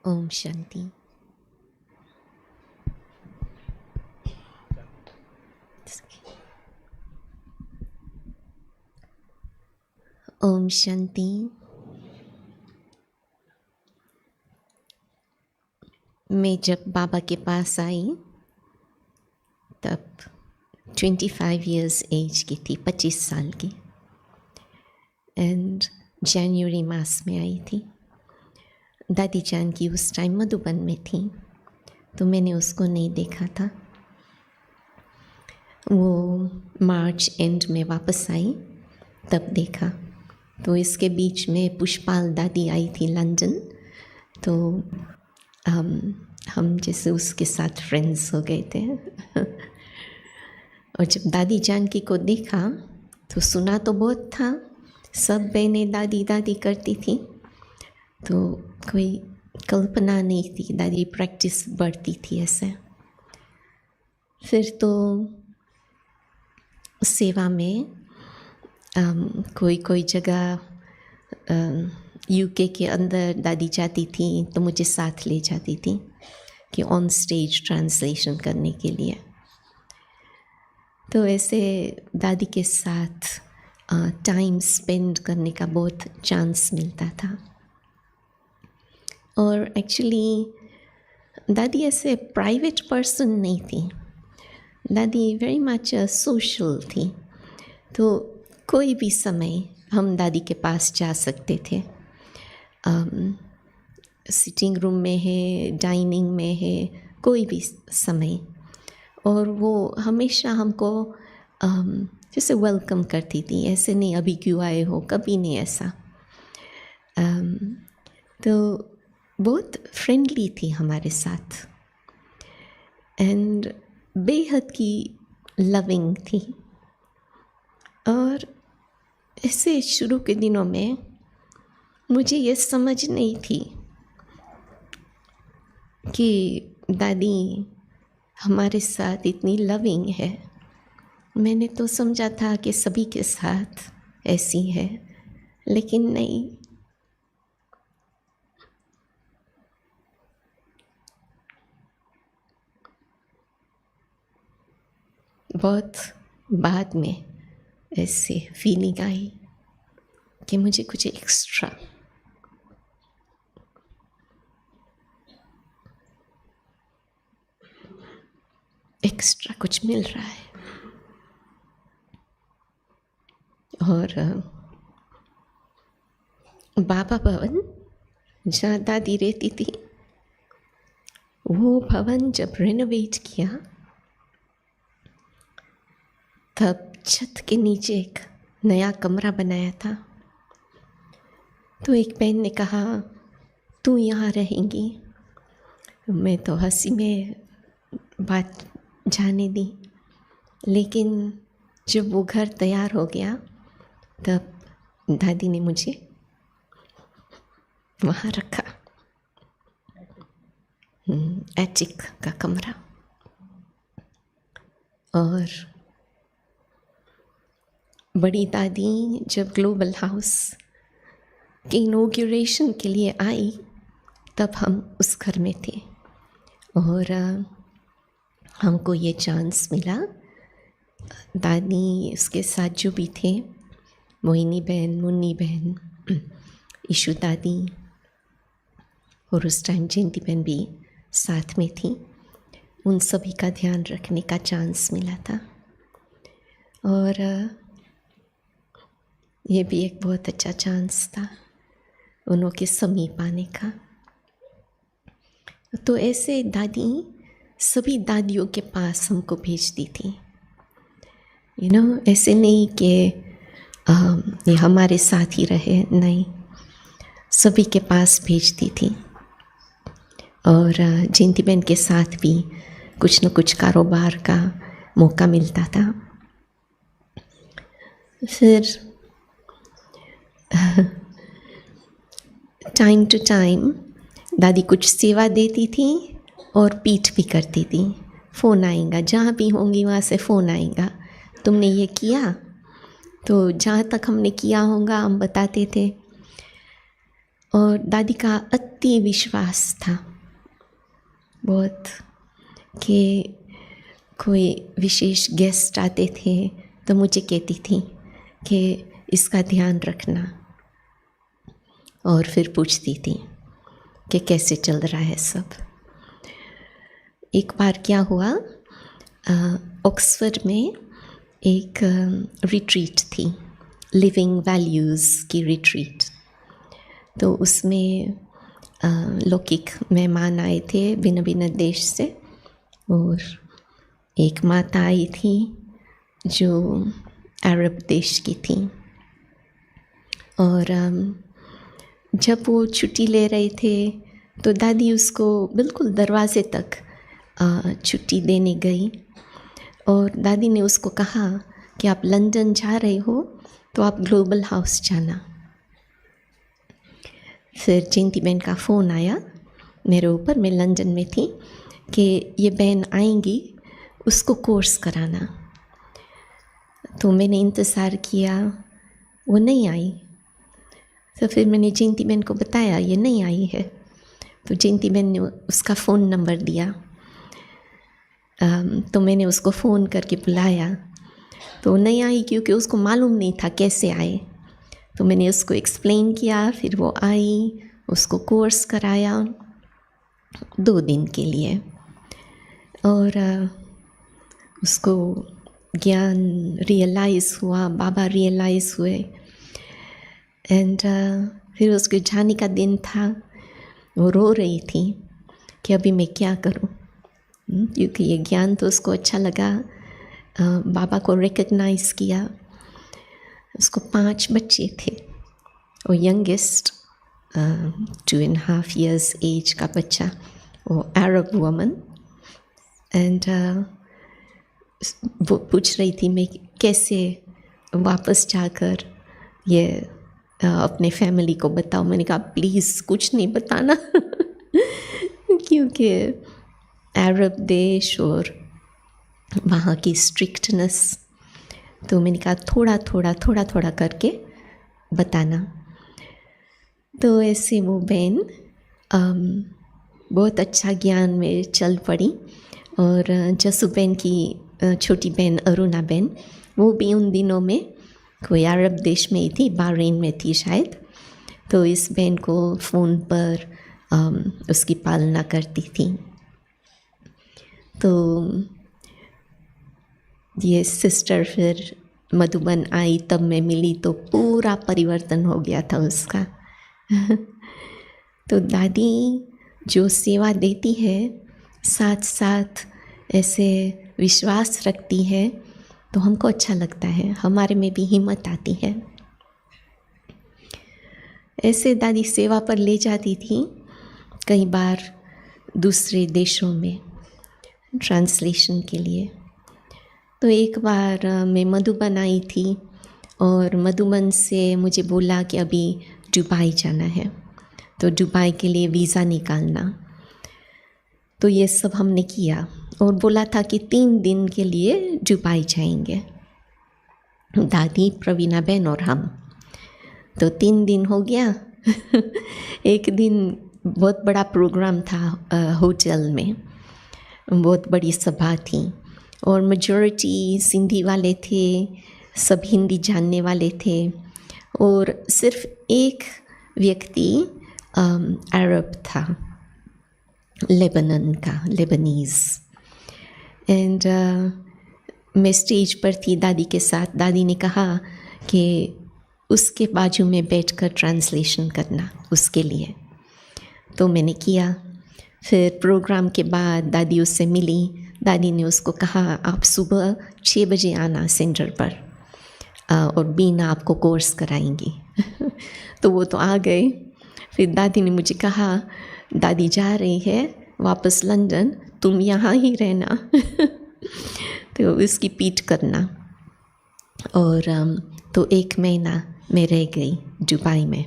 ओम शांति। ओम शांति। मैं जब बाबा के पास आई तब 25 इयर्स एज की थी, 25 साल की, एंड जनवरी मास में आई थी। दादी जान की उस टाइम मधुबन में थी, तो मैंने उसको नहीं देखा था। वो मार्च एंड में वापस आई तब देखा। तो इसके बीच में पुष्पाल दादी आई थी लंदन, तो हम जैसे उसके साथ फ्रेंड्स हो गए थे। और जब दादी जानकी को देखा तो सुना तो बहुत था, सब बहनें दादी दादी करती थी, तो कोई कल्पना नहीं थी दादी प्रैक्टिस बढ़ती थी ऐसे। फिर तो सेवा में कोई कोई जगह यूके के अंदर दादी जाती थी तो मुझे साथ ले जाती थी कि ऑन स्टेज ट्रांसलेशन करने के लिए। तो ऐसे दादी के साथ टाइम स्पेंड करने का बहुत चांस मिलता था। और एक्चुअली दादी ऐसे प्राइवेट पर्सन नहीं थी, दादी वेरी मच सोशल थी। तो कोई भी समय हम दादी के पास जा सकते थे। सिटिंग रूम में है, डाइनिंग में है, कोई भी समय, और वो हमेशा हमको जैसे वेलकम करती थी। ऐसे नहीं अभी क्यों आए हो, कभी नहीं ऐसा। तो बहुत फ्रेंडली थी हमारे साथ एंड बेहद की लविंग थी। और ऐसे शुरू के दिनों में मुझे ये समझ नहीं थी कि दादी हमारे साथ इतनी लविंग है। मैंने तो समझा था कि सभी के साथ ऐसी है, लेकिन नहीं। बहुत बाद में ऐसे फीलिंग आई कि मुझे कुछ एक्स्ट्रा कुछ मिल रहा है। और बाबा भवन जहाँ दादी रहती थी, वो भवन जब रेनोवेट किया तब छत के नीचे एक नया कमरा बनाया था। तो एक बहन ने कहा तू यहाँ रहेंगी। मैं तो हंसी में बात जाने दी, लेकिन जब वो घर तैयार हो गया तब दादी ने मुझे वहाँ रखा, एटिक का कमरा। और बड़ी दादी जब ग्लोबल हाउस के इनॉग्रेशन के लिए आई तब हम उस घर में थे, और हमको ये चांस मिला। दादी उसके साथ जो भी थे, मोहिनी बहन, मुन्नी बहन, ईशु दादी, और उस टाइम जयंती बहन भी साथ में थी, उन सभी का ध्यान रखने का चांस मिला था। और ये भी एक बहुत अच्छा चांस था उनके समीप आने का। तो ऐसे दादी सभी दादियों के पास हमको भेजती थी, ऐसे नहीं कि ये हमारे साथ ही रहे, नहीं, सभी के पास भेजती थी। और जयंती बहन के साथ भी कुछ न कुछ कारोबार का मौका मिलता था। फिर टाइम टू टाइम दादी कुछ सेवा देती थी और पीठ भी करती थी। फ़ोन आएगा, जहाँ भी होंगी वहाँ से फ़ोन आएगा, तुमने ये किया। तो जहाँ तक हमने किया होगा हम बताते थे। और दादी का अति विश्वास था बहुत, कि कोई विशेष गेस्ट आते थे तो मुझे कहती थी कि इसका ध्यान रखना, और फिर पूछती थी कि कैसे चल रहा है सब। एक बार क्या हुआ, ऑक्सफोर्ड में एक रिट्रीट थी, लिविंग वैल्यूज़ की रिट्रीट। तो उसमें लौकिक मेहमान आए थे भिन्न भिन्न देश से, और एक माता आई थी जो अरब देश की थी। और जब वो छुट्टी ले रहे थे तो दादी उसको बिल्कुल दरवाजे तक छुट्टी देने गई, और दादी ने उसको कहा कि आप लंदन जा रहे हो तो आप ग्लोबल हाउस जाना। फिर जयंती बहन का फ़ोन आया मेरे ऊपर, मैं लंदन में थी, कि ये बहन आएंगी, उसको कोर्स कराना। तो मैंने इंतज़ार किया, वो नहीं आई। तो फिर मैंने जयंती बहन को बताया ये नहीं आई है। तो जयंती बहन ने उसका फ़ोन नंबर दिया। तो मैंने उसको फ़ोन करके बुलाया, तो नहीं आई क्योंकि उसको मालूम नहीं था कैसे आए। तो मैंने उसको एक्सप्लेन किया, फिर वो आई, उसको कोर्स कराया 2 दिन के लिए, और उसको ज्ञान रियलाइज़ हुआ, बाबा रियलाइज़ हुए। एंड फिर उसके जाने का दिन था, वो रो रही थी कि अभी मैं क्या करूं, क्योंकि ये ज्ञान तो उसको अच्छा लगा, बाबा को रिकग्नाइज़ किया। उसको 5 बच्चे थे, और यंगेस्ट 2.5 years एज का बच्चा, वो अरब वुमन। एंड वो पूछ रही थी मैं कैसे वापस जाकर ये अपने फैमिली को बताऊँ। मैंने कहा प्लीज़ कुछ नहीं बताना क्योंकि अरब देश और वहाँ की स्ट्रिक्टनेस। तो मैंने कहा थोड़ा थोड़ा करके बताना। तो ऐसे वो बहन बहुत अच्छा ज्ञान में चल पड़ी। और जसू बहन की छोटी बहन अरुणा बहन, वो भी उन दिनों में कोई अरब देश में ही थी, बहरीन में थी शायद। तो इस बहन को फ़ोन पर उसकी पालना करती थी। तो ये सिस्टर फिर मधुबन आई, तब मैं मिली तो पूरा परिवर्तन हो गया था उसका तो दादी जो सेवा देती है, साथ साथ ऐसे विश्वास रखती है, तो हमको अच्छा लगता है, हमारे में भी हिम्मत आती है। ऐसे दादी सेवा पर ले जाती थी कई बार दूसरे देशों में ट्रांसलेशन के लिए। तो एक बार मैं मधुबन आई थी, और मधुबन से मुझे बोला कि अभी दुबई जाना है, तो दुबई के लिए वीज़ा निकालना। तो ये सब हमने किया, और बोला था कि 3 दिन के लिए दुबई जाएंगे, दादी, प्रवीणा बहन और हम। तो 3 दिन हो गया एक दिन बहुत बड़ा प्रोग्राम था होटल में, बहुत बड़ी सभा थी, और मेजॉरिटी सिंधी वाले थे, सब हिंदी जानने वाले थे, और सिर्फ एक व्यक्ति अरब था, लेबनान का, लेबनीज़। एंड मैं स्टेज पर थी दादी के साथ। दादी ने कहा कि उसके बाजू में बैठकर ट्रांसलेशन करना उसके लिए। तो मैंने किया। फिर प्रोग्राम के बाद दादी उससे मिली। दादी ने उसको कहा आप सुबह 6 बजे आना सेंटर पर, और बीना आपको कोर्स कराएंगी तो वो तो आ गए। फिर दादी ने मुझे कहा दादी जा रही है वापस लंदन, तुम यहाँ ही रहना तो इसकी पीठ करना। और तो 1 महीना मैं रह गई दुबई में।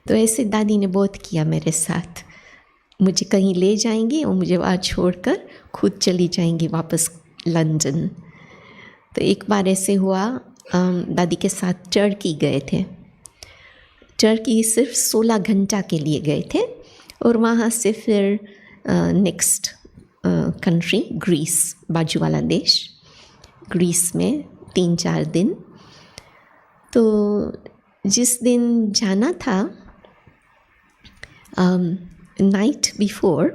तो ऐसे दादी ने बहुत किया मेरे साथ, मुझे कहीं ले जाएंगी और मुझे वहाँ छोड़कर खुद चली जाएंगी वापस लंदन। तो एक बार ऐसे हुआ, दादी के साथ टर्की गए थे। टर्की सिर्फ 16 घंटा के लिए गए थे और वहाँ से फिर नेक्स्ट कंट्री ग्रीस, बाजू वाला देश, ग्रीस में 3-4 दिन। तो जिस दिन जाना था, नाइट बिफोर,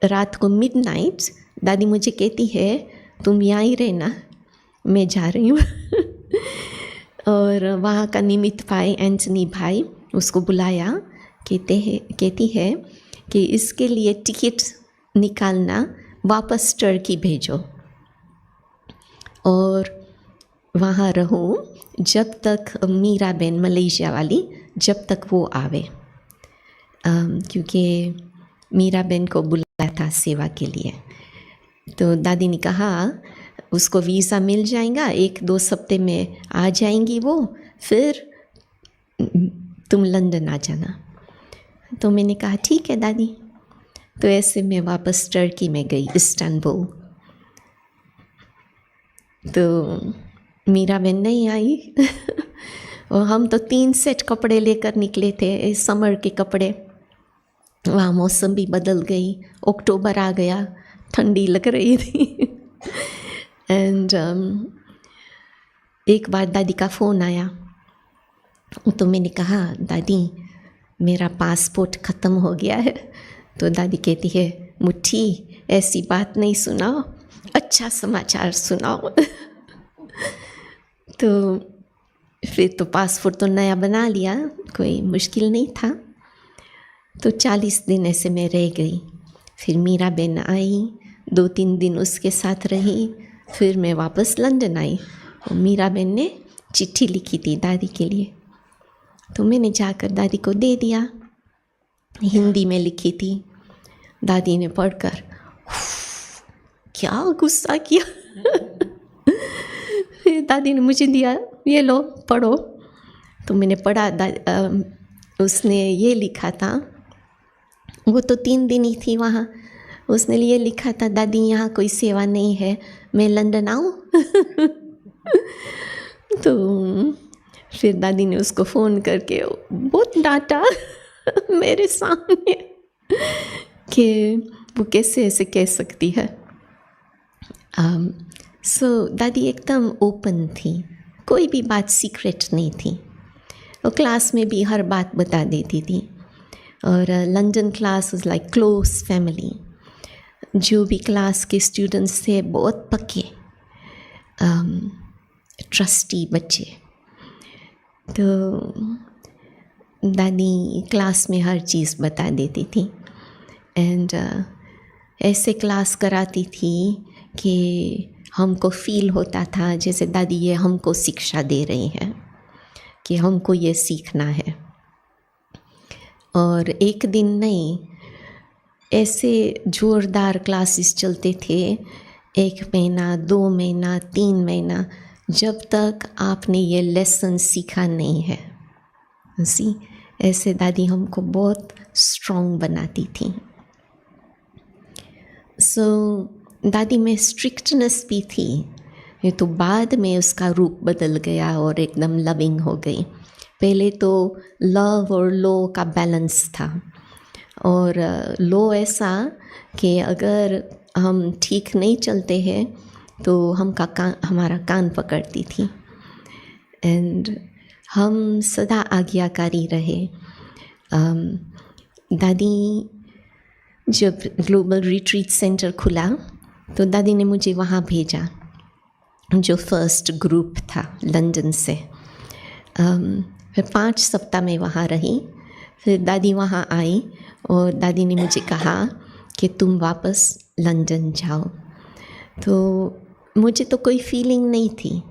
रात को मिडनाइट, दादी मुझे कहती है तुम यहाँ ही रहना, मैं जा रही हूँ। और वहाँ का निमित्त भाई, एंटनी भाई, उसको बुलाया, कहती है कि इसके लिए टिकट निकालना, वापस टर्की भेजो और वहाँ रहूँ जब तक मीरा बहन, मलेशिया वाली, जब तक वो आवे, क्योंकि मीरा बहन को बुलाया था सेवा के लिए। तो दादी ने कहा उसको वीज़ा मिल जाएगा, 1-2 हफ्ते में आ जाएंगी वो, फिर तुम लंदन आ जाना। तो मैंने कहा ठीक है दादी। तो ऐसे मैं वापस टर्की में गई, इस्तांबुल। तो मीरा बहन नहीं आई। और हम तो 3 सेट कपड़े लेकर निकले थे, समर के कपड़े। वहाँ मौसम भी बदल गई, अक्टूबर आ गया, ठंडी लग रही थी। एंड एक बार दादी का फ़ोन आया, तो मैंने कहा दादी मेरा पासपोर्ट ख़त्म हो गया है। तो दादी कहती है मुट्ठी ऐसी बात नहीं सुनाओ, अच्छा समाचार सुनाओ। तो फिर तो पासपोर्ट तो नया बना लिया, कोई मुश्किल नहीं था। तो 40 दिन ऐसे मैं रह गई। फिर मीरा बहन आई, 2-3 दिन उसके साथ रही, फिर मैं वापस लंदन आई। और मीरा बहन ने चिट्ठी लिखी थी दादी के लिए, तो मैंने जाकर दादी को दे दिया, हिंदी में लिखी थी। दादी ने पढ़कर क्या गुस्सा किया। फिर दादी ने मुझे दिया, ये लो पढ़ो। तो मैंने पढ़ा। उसने ये लिखा था, वो तो 3 दिन ही थी वहाँ, उसने ये लिखा था दादी यहाँ कोई सेवा नहीं है, मैं लंदन आऊँ। तो फिर दादी ने उसको फ़ोन करके बहुत डांटा मेरे सामने कि वो कैसे ऐसे कह सकती है। सो दादी एकदम ओपन थी, कोई भी बात सीक्रेट नहीं थी। वो क्लास में भी हर बात बता देती थी। और London class was like close family. जो भी क्लास के स्टूडेंट्स थे बहुत पक्के, ट्रस्टी बच्चे। तो दादी क्लास में हर चीज़ बता देती थी। एंड ऐसे क्लास कराती थी कि हमको फील होता था जैसे दादी ये हमको शिक्षा दे रही हैं कि हमको ये सीखना है। और एक दिन नहीं, ऐसे ज़ोरदार क्लासेस चलते थे, 1 महीना, 2 महीना, 3 महीना, जब तक आपने ये लेसन सीखा नहीं है। ऐसे दादी हमको बहुत स्ट्रॉन्ग बनाती थी। दादी में स्ट्रिक्टनेस भी थी, ये तो बाद में उसका रूप बदल गया और एकदम लविंग हो गई। पहले तो लव और लो का बैलेंस था, और लो ऐसा कि अगर हम ठीक नहीं चलते हैं तो हमारा कान पकड़ती थी। एंड हम सदा आज्ञाकारी रहे। दादी जब ग्लोबल रिट्रीट सेंटर खुला तो दादी ने मुझे वहाँ भेजा, जो फर्स्ट ग्रुप था लंदन से। फिर 5 सप्ताह में वहाँ रही। फिर दादी वहाँ आई और दादी ने मुझे कहा कि तुम वापस लंदन जाओ। तो मुझे तो कोई फीलिंग नहीं थी,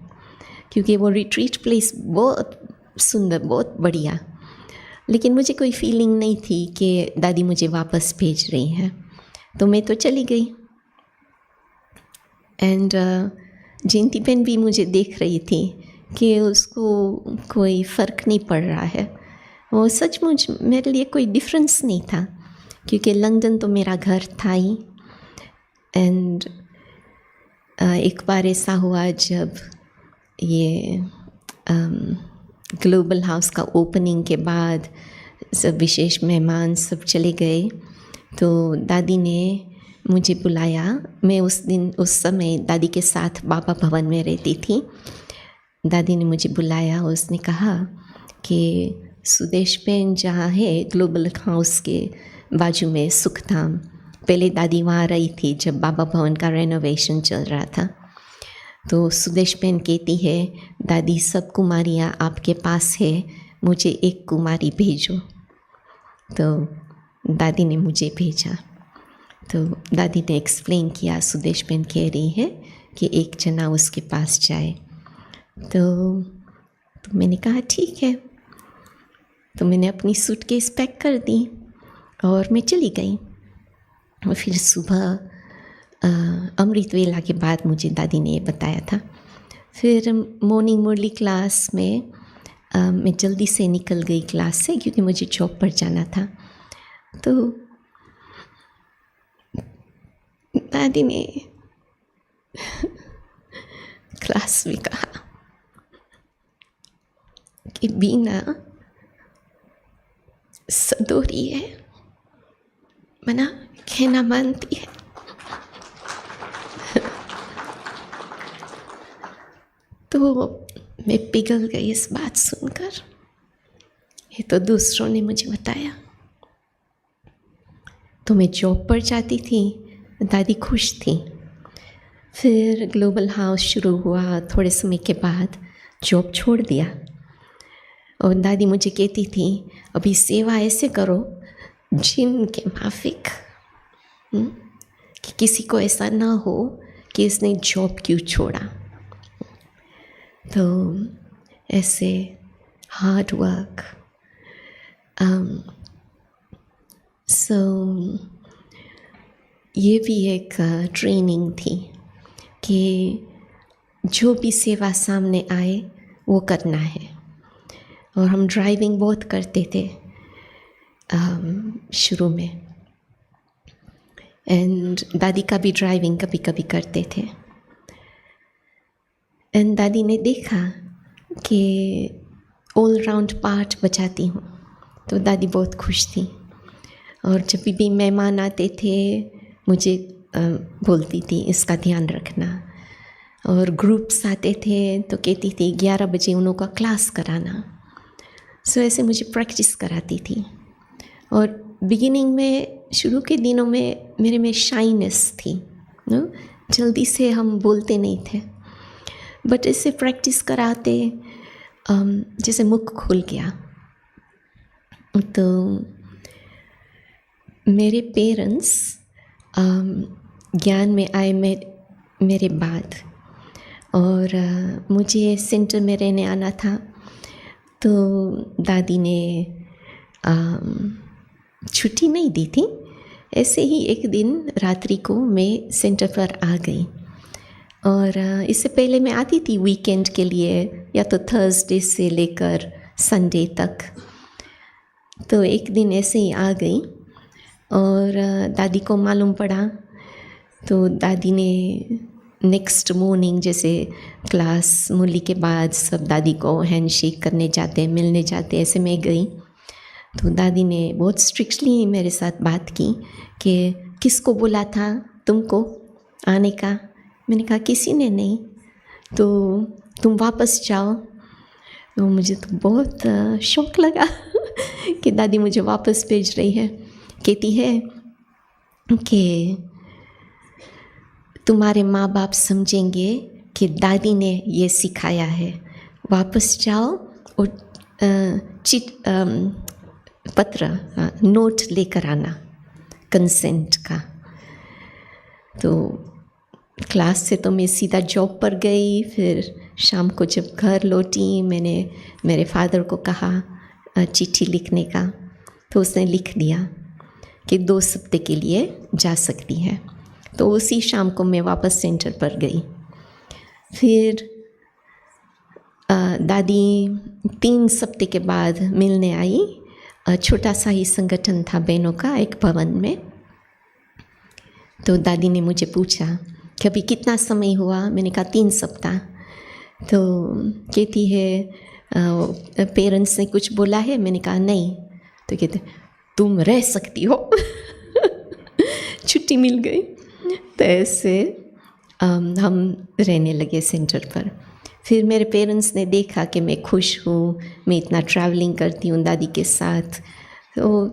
क्योंकि वो रिट्रीट प्लेस बहुत सुंदर, बहुत बढ़िया, लेकिन मुझे कोई फीलिंग नहीं थी कि दादी मुझे वापस भेज रही हैं। तो मैं तो चली गई। एंड जयंती बहन भी मुझे देख रही थी कि उसको कोई फ़र्क नहीं पड़ रहा है। वो सचमुच मेरे लिए कोई डिफरेंस नहीं था, क्योंकि लंदन तो मेरा घर था ही। एंड एक बार ऐसा हुआ जब ये ग्लोबल हाउस का ओपनिंग के बाद सब विशेष मेहमान सब चले गए, तो दादी ने मुझे बुलाया। मैं उस समय दादी के साथ बाबा भवन में रहती थी। दादी ने मुझे बुलाया, उसने कहा कि सुदेश बहन जहाँ है ग्लोबल हाउस के बाजू में सुखधाम, पहले दादी वहाँ रही थी जब बाबा भवन का रेनोवेशन चल रहा था। तो सुदेश बहन कहती है, दादी सब कुमारियाँ आपके पास है, मुझे एक कुमारी भेजो। तो दादी ने मुझे भेजा। तो दादी ने एक्सप्लेन किया, सुदेश बहन कह रही है कि एक जना उसके पास जाए। तो मैंने कहा ठीक है। तो मैंने अपनी सूटकेस पैक कर दी और मैं चली गई। और फिर सुबह अमृत वेला के बाद मुझे दादी ने ये बताया था। फिर मॉर्निंग मुरली क्लास में मैं जल्दी से निकल गई क्लास से, क्योंकि मुझे जॉब पर जाना था। तो दादी ने क्लास में कहा कि बीना सदोरी है, मना कहना मानती है। तो मैं पिघल गई इस बात सुनकर। ये तो दूसरों ने मुझे बताया। तो मैं जॉब पर जाती थी, दादी खुश थी। फिर ग्लोबल हाउस शुरू हुआ, थोड़े समय के बाद जॉब छोड़ दिया। और दादी मुझे कहती थी, अभी सेवा ऐसे करो जिन के माफिक, कि किसी को ऐसा ना हो कि इसने जॉब क्यों छोड़ा। तो ऐसे हार्ड वर्क। सो ये भी एक ट्रेनिंग थी कि जो भी सेवा सामने आए वो करना है। और हम ड्राइविंग बहुत करते थे शुरू में, एंड दादी का भी ड्राइविंग कभी कभी करते थे। एंड दादी ने देखा कि ऑल राउंड पार्ट बजाती हूँ, तो दादी बहुत खुश थी। और जब भी मेहमान आते थे मुझे बोलती थी इसका ध्यान रखना। और ग्रुप्स आते थे तो कहती थी 11 बजे उन लोगों का क्लास कराना। सो ऐसे मुझे प्रैक्टिस कराती थी। और बिगिनिंग में, शुरू के दिनों में मेरे में शाइनेस थी, जल्दी से हम बोलते नहीं थे। बट ऐसे प्रैक्टिस कराते जैसे मुख खुल गया। तो मेरे पेरेंट्स ज्ञान में आए मेरे बाद, और मुझे सेंटर में रहने आना था। तो दादी ने छुट्टी नहीं दी थी। ऐसे ही एक दिन रात्रि को मैं सेंटर पर आ गई। और इससे पहले मैं आती थी वीकेंड के लिए, या तो थर्सडे से लेकर संडे तक। तो एक दिन ऐसे ही आ गई और दादी को मालूम पड़ा। तो दादी ने नेक्स्ट मॉर्निंग, जैसे क्लास मुरली के बाद सब दादी को हैंडशेक करने जाते, मिलने जाते, ऐसे मैं गई। तो दादी ने बहुत स्ट्रिक्टली मेरे साथ बात की कि किसको बोला था तुमको आने का। मैंने कहा किसी ने नहीं, तो तुम वापस जाओ। तो मुझे तो बहुत शौक लगा कि दादी मुझे वापस भेज रही है। कहती है कि तुम्हारे माँ बाप समझेंगे कि दादी ने ये सिखाया है, वापस जाओ और पत्र नोट लेकर आना कंसेंट का। तो क्लास से तो मैं सीधा जॉब पर गई। फिर शाम को जब घर लौटी, मैंने मेरे फादर को कहा चिट्ठी लिखने का, तो उसने लिख दिया कि 2 हफ्ते के लिए जा सकती है। तो उसी शाम को मैं वापस सेंटर पर गई। फिर दादी 3 हफ्ते के बाद मिलने आई। छोटा सा ही संगठन था बहनों का एक भवन में। तो दादी ने मुझे पूछा कि अभी कितना समय हुआ। मैंने कहा 3 सप्ताह। तो कहती है पेरेंट्स ने कुछ बोला है? मैंने कहा नहीं। तो कहते तुम रह सकती हो। छुट्टी मिल गई। तो ऐसे हम रहने लगे सेंटर पर। फिर मेरे पेरेंट्स ने देखा कि मैं खुश हूँ, मैं इतना ट्रैवलिंग करती हूँ दादी के साथ, तो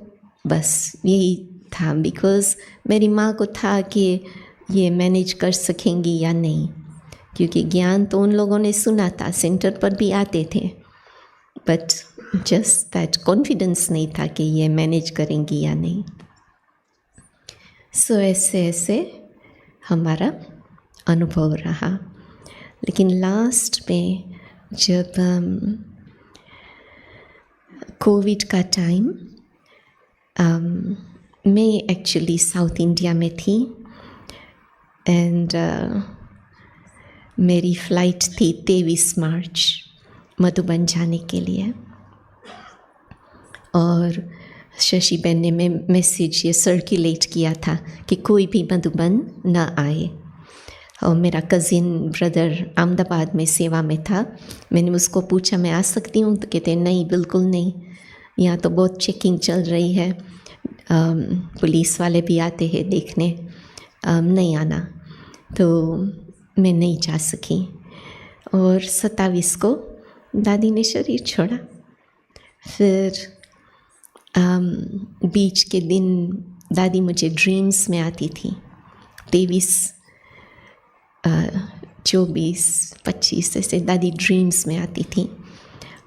बस यही था। बिकॉज़ मेरी माँ को था कि ये मैनेज कर सकेंगी या नहीं, क्योंकि ज्ञान तो उन लोगों ने सुना था, सेंटर पर भी आते थे, बट जस्ट दैट कॉन्फिडेंस नहीं था कि ये मैनेज करेंगी या नहीं। सो ऐसे ऐसे हमारा अनुभव रहा। लेकिन लास्ट में जब कोविड का टाइम, मैं एक्चुअली साउथ इंडिया में थी एंड मेरी फ़्लाइट थी 23 मार्च मधुबन जाने के लिए। और शशि बहन ने मैसेज ये सर्कुलेट किया था कि कोई भी मधुबन ना आए। और मेरा कज़िन ब्रदर अहमदाबाद में सेवा में था। मैंने उसको पूछा मैं आ सकती हूँ? तो कहते नहीं, बिल्कुल नहीं, यहाँ तो बहुत चेकिंग चल रही है, पुलिस वाले भी आते हैं देखने, नहीं आना। तो मैं नहीं जा सकी। और 27 को दादी ने शरीर छोड़ा। फिर बीच के दिन दादी मुझे ड्रीम्स में आती थी। 23, 24, 25 ऐसे दादी ड्रीम्स में आती थी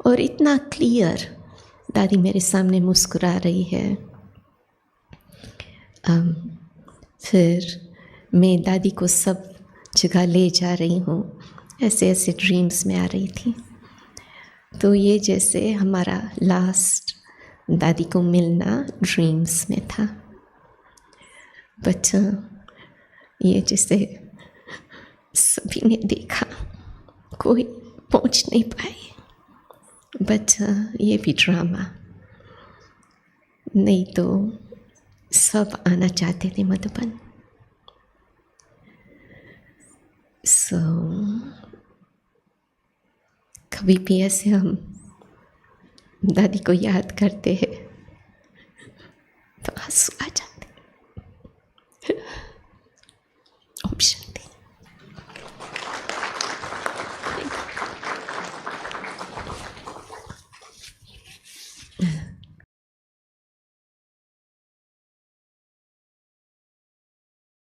और इतना क्लियर दादी मेरे सामने मुस्कुरा रही है। फिर मैं दादी को सब जगह ले जा रही हूँ, ऐसे ऐसे ड्रीम्स में आ रही थी। तो ये जैसे हमारा लास्ट दादी को मिलना ड्रीम्स में था। बट ये जैसे सभी ने देखा, कोई पहुंच नहीं पाए। बट ये भी ड्रामा, नहीं तो सब आना चाहते थे मधुबन। सो कभी भी ऐसे हम दादी को याद करते